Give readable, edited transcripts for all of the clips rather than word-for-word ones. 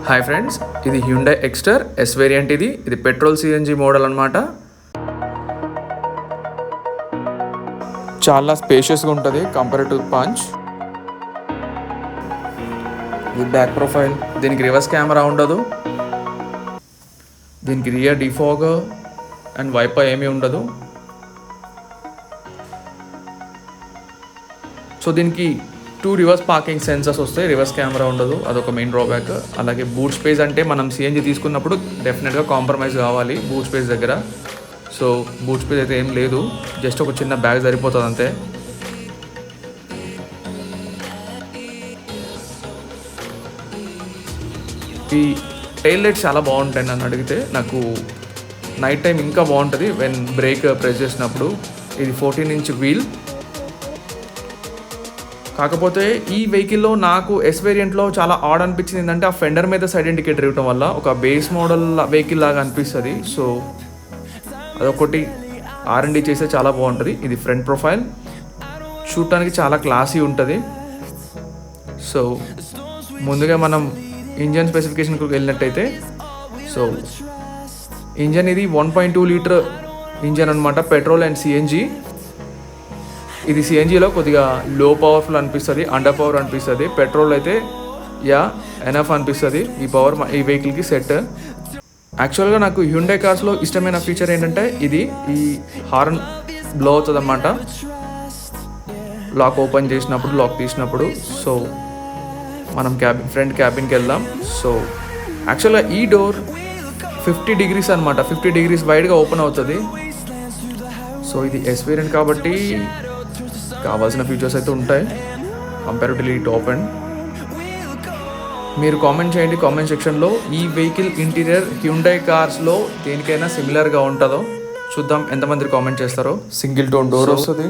Hi friends, ఇది Hyundai Exter yes variant. ఇది petrol CNG model అనమాట. చాలా స్పేషియస్గా ఉంటుంది కంపేర్ టు పంచ్. ఇది బ్యాక్ ప్రొఫైల్. దీనికి రివర్స్ కెమెరా ఉండదు, దీనికి రియర్ డిఫాగ్ అండ్ వైపర్ ఏమీ ఉండదు. సో దీనికి 2 రివర్స్ పార్కింగ్ సెన్సర్స్ వస్తాయి, రివర్స్ కెమెరా ఉండదు, అదొక మెయిన్ డ్రాబ్యాక్. అలాగే బూట్ స్పేస్ అంటే మనం సిఎన్జి తీసుకున్నప్పుడు డెఫినెట్గా కాంప్రమైజ్ కావాలి బూట్ స్పేస్ దగ్గర. సో బూట్ స్పేస్ అయితే ఏం లేదు, జస్ట్ ఒక చిన్న బ్యాగ్ సరిపోతుంది అంతే. ఈ టైల్ లైట్స్ చాలా బాగుంటాయి నన్ను అడిగితే. నాకు నైట్ టైం ఇంకా బాగుంటుంది వెన్ బ్రేక్ ప్రెస్ చేసినప్పుడు. ఇది 14-inch వీల్. కాకపోతే ఈ వెహికల్లో నాకు ఎస్ వేరియంట్లో చాలా ఆడ్ అనిపించింది ఏంటంటే ఆ ఫెండర్ మీద సైడ్ ఇండికేటర్ ఇవ్వటం వల్ల ఒక బేస్ మోడల్ వెహికల్ లాగా అనిపిస్తుంది. సో అదొకటి R&D చేస్తే చాలా బాగుంటుంది. ఇది ఫ్రంట్ ప్రొఫైల్, చూడటానికి చాలా క్లాసీ ఉంటుంది. సో ముందుగా మనం ఇంజన్ స్పెసిఫికేషన్కి వెళ్ళినట్టయితే, సో ఇంజన్ ఇది 1.2 లీటర్ ఇంజన్ అనమాట, పెట్రోల్ అండ్ సిఎన్జి. ఇది సిఎన్జిలో కొద్దిగా లో పవర్ఫుల్ అనిపిస్తుంది, అండర్ పవర్ అనిపిస్తుంది. పెట్రోల్ అయితే ఎనఫ్ అనిపిస్తుంది. ఈ పవర్ ఈ వెహికల్కి సెట్. యాక్చువల్గా నాకు హ్యుండై కార్స్లో ఇష్టమైన ఫీచర్ ఏంటంటే ఇది ఈ హార్న్ బ్లో అవుతుంది అన్నమాట లాక్ ఓపెన్ చేసినప్పుడు, లాక్ తీసినప్పుడు. సో మనం ఫ్రంట్ క్యాబిన్కి వెళ్దాం. సో యాక్చువల్గా ఈ డోర్ 50 degrees అనమాట, 50 degrees వైడ్గా ఓపెన్ అవుతుంది. సో ఇది ఎస్ వేరియంట్ కాబట్టి కావాల్సిన ఫీచర్స్ అయితే ఉంటాయి కంపారిటివ్లీ టాప్ ఎండ్. మీరు కామెంట్ చేయండి కామెంట్ సెక్షన్లో, ఈ వెహికల్ ఇంటీరియర్ హ్యుండై కార్స్లో దేనికైనా సిమిలర్గా ఉంటుందో. చూద్దాం ఎంతమంది కామెంట్ చేస్తారో. సింగిల్ టోన్ డోర్ వస్తుంది.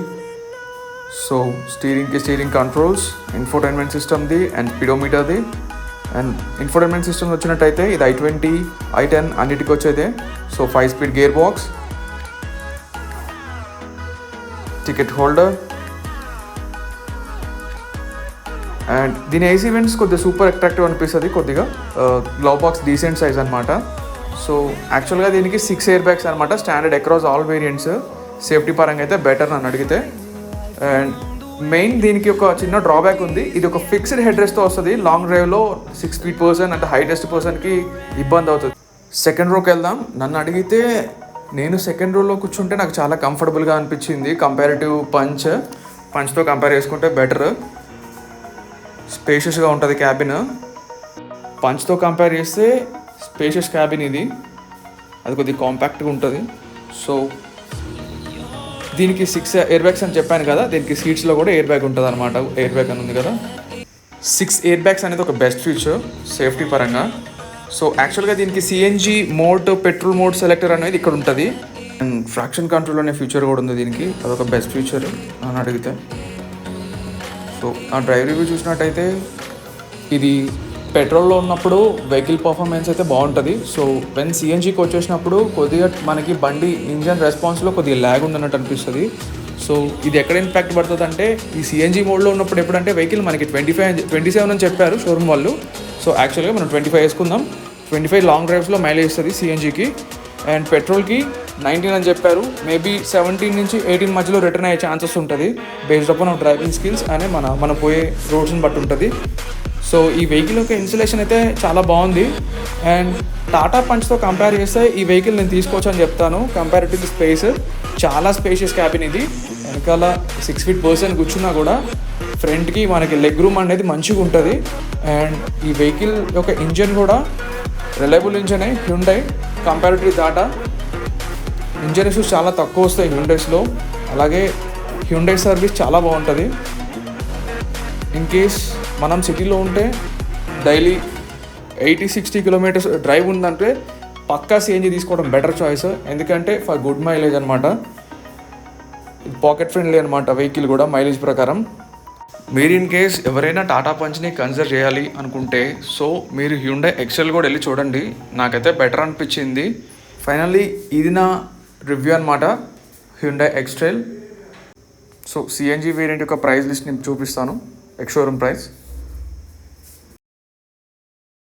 సో స్టీరింగ్ కంట్రోల్స్, ఇన్ఫోటైన్మెంట్ సిస్టమ్ది అండ్ స్పీడోమీటర్ది. అండ్ ఇన్ఫోటైన్మెంట్ సిస్టమ్ వచ్చినట్టయితే ఇది i20, i10 అన్నిటికి వచ్చేదే. So 5-speed gear box, ticket holder, and దీని ఏసీ వెంట్స్ కొద్దిగా సూపర్ అట్రాక్టివ్ అనిపిస్తుంది. కొద్దిగా గ్లవ్ బాక్స్ డీసెంట్ సైజ్ అనమాట. సో యాక్చువల్గా దీనికి 6 air bags అనమాట, standard across all variants. Safety పరంగా అయితే బెటర్ నన్ను అడిగితే. అండ్ మెయిన్ దీనికి ఒక చిన్న డ్రాబ్యాక్ ఉంది, ఇది ఒక ఫిక్స్డ్ హెడ్ రెస్ట్తో వస్తుంది. లాంగ్ డ్రైవ్లో 6 feet person అంటే హైటెస్ట్ పర్సన్కి ఇబ్బంది అవుతుంది. సెకండ్ రోకి వెళ్దాం. నన్ను అడిగితే నేను సెకండ్ రోలో కూర్చుంటే నాకు చాలా కంఫర్టబుల్గా అనిపించింది కంపారిటివ్ పంచ్తో కంపేర్ చేసుకుంటే బెటర్. స్పేషియస్గా ఉంటుంది క్యాబిన్. పంచ్తో కంపేర్ చేస్తే స్పేషియస్ క్యాబిన్ ఇది, అది కొద్దిగా కాంపాక్ట్గా ఉంటుంది. సో దీనికి 6 air bags అని చెప్పాను కదా, దీనికి సీట్స్లో కూడా ఎయిర్ బ్యాగ్ ఉంటుంది అనమాట. ఎయిర్ బ్యాగ్ అని ఉంది కదా, 6 air bags అనేది ఒక బెస్ట్ ఫీచర్ సేఫ్టీ పరంగా. సో యాక్చువల్గా దీనికి CNG mode, petrol mode selector అనేది ఇక్కడ ఉంటుంది. అండ్ ట్రాక్షన్ కంట్రోల్ అనే ఫీచర్ కూడా ఉంది దీనికి, అదొక బెస్ట్ ఫీచర్ అని అడిగితే. సో ఆ డ్రైవ్ రివ్యూ చూసినట్టయితే ఇది పెట్రోల్లో ఉన్నప్పుడు వెహికల్ పర్ఫార్మెన్స్ అయితే బాగుంటుంది. సో వెన్ సిఎన్జికి వచ్చేసినప్పుడు కొద్దిగా మనకి బండి ఇంజన్ రెస్పాన్స్లో కొద్దిగా ల్యాగ్ ఉందన్నట్టు అనిపిస్తుంది. సో ఇది ఎక్కడ ఇంపాక్ట్ పడుతుంది అంటే, ఈ సిఎన్జి మోడ్లో ఉన్నప్పుడు ఎప్పుడంటే వెహికల్ మనకి 27 అని చెప్పారు షోరూమ్ వాళ్ళు. సో యాక్చువల్గా మనం 25 వేసుకుందాం. 25 లాంగ్ డ్రైవ్స్లో మైలేజ్ ఇస్తుంది సిఎన్జికి. అండ్ పెట్రోల్కి 19 అని చెప్పారు. మేబీ 17 నుంచి 18 మధ్యలో రిటర్న్ అయ్యే ఛాన్సెస్ ఉంటుంది, బేస్డ్ అపాన్ డ్రైవింగ్ స్కిల్స్ అనే మనం పోయే రోడ్స్ని బట్టి ఉంటుంది. సో ఈ వెహికల్ యొక్క ఇన్సులేషన్ అయితే చాలా బాగుంది. అండ్ టాటా పంచ్తో కంపేర్ చేస్తే ఈ వెహికల్ నేను తీసుకోవచ్చు అని చెప్తాను. కంపారిటివ్ స్పేస్, చాలా స్పేషియస్ క్యాబిన్ ఇది. వెనకాల 6 feet person కూర్చున్నా కూడా ఫ్రంట్కి మనకి లెగ్ రూమ్ అనేది మంచిగా ఉంటుంది. అండ్ ఈ వెహికల్ యొక్క ఇంజన్ కూడా రిలయబుల్ ఇంజనే Hyundai comparative Tata. Engine issues చాలా తక్కువ వస్తాయి హ్యుండైస్లో. అలాగే హ్యుండై సర్వీస్ చాలా బాగుంటుంది. ఇన్ కేస్ మనం సిటీలో ఉంటే డైలీ 80-60 kilometers డ్రైవ్ ఉందంటే పక్కా సిఎన్జి తీసుకోవడం బెటర్ చాయిస్. ఎందుకంటే ఫర్ గుడ్ మైలేజ్ అనమాట. పాకెట్ ఫ్రెండ్లీ అనమాట వెహికల్ కూడా మైలేజ్ ప్రకారం. మీరు ఇన్ కేస్ ఎవరైనా టాటా పంచ్ని కన్సిడర్ చేయాలి అనుకుంటే, సో మీరు హ్యుండై ఎక్సెల్ కూడా వెళ్ళి చూడండి, నాకైతే బెటర్ అనిపించింది. ఫైనల్లీ ఇది నా రివ్యూ అనమాట హ్యుండై ఎక్స్ట్రైల్. సో సిఎన్జి వేరియంట్ యొక్క ప్రైస్ లిస్ట్ నేను చూపిస్తాను, ఎక్స్ షోరూమ్ ప్రైస్.